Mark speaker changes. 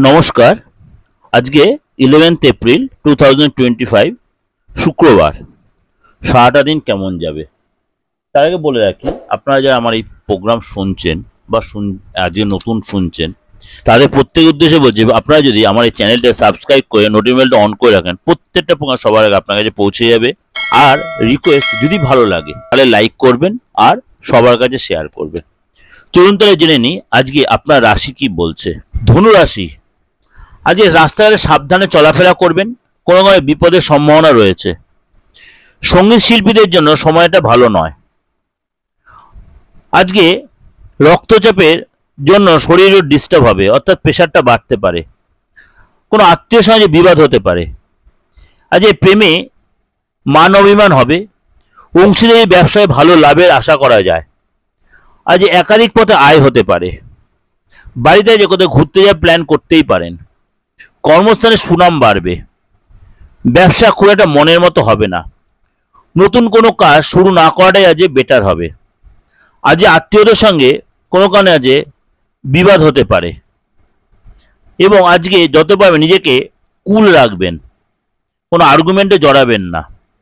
Speaker 1: নমস্কার। আজকে 11th April 2025 শুক্রবার। সারাটা দিন কেমন যাবে তার আগে বলে রাখি, আপনারা যারা আমার এই প্রোগ্রাম শুনছেন বা আজকে নতুন শুনছেন তাদের প্রত্যেকের উদ্দেশ্যে বলছি, আপনারা যদি আমার এই চ্যানেলটা সাবস্ক্রাইব করে নোটিফিকেশনটা অন করে রাখেন, প্রত্যেকটা প্রোগ্রাম সবার আগে আপনার কাছে পৌঁছে যাবে। আর রিকোয়েস্ট, যদি ভালো লাগে তাহলে লাইক করবেন আর সবার কাছে শেয়ার করবেন। চলুন তাহলে জেনে নিই আজকে আপনার রাশি কি বলছে। ধনু রাশি, আজকে রাস্তাঘাটে সাবধানে চলাফেরা করবেন, কোনো কোনো বিপদের সম্ভাবনা রয়েছে। সঙ্গীত শিল্পীদের জন্য সময়টা ভালো নয়। আজকে রক্তচাপের জন্য শরীরও ডিস্টার্ব হবে, অর্থাৎ প্রেশারটা বাড়তে পারে। কোনো আত্মীয় সঙ্গে বিবাদ হতে পারে। আজকে প্রেমে মান অভিমান হবে। অংশীদারি ব্যবসায় ভালো লাভের আশা করা যায়। আজ একাধিক পথে আয় হতে পারে। বাড়িতে যে কোথাও ঘুরতে যাওয়ার প্ল্যান করতেই পারেন। কর্মস্থানে সুনাম বাড়বে। ব্যবসা খুব একটা মনের মতো হবে না। নতুন কোনো কাজ শুরু না করাটাই আজ বেটার হবে। আজ আত্মীয়দের সঙ্গে কোনো কারণে আজ বিবাদ হতে পারে এবং আজকে যত পারবেন নিজেকে কুল রাখবেন, কোনো আর্গুমেন্টে জড়াবেন না।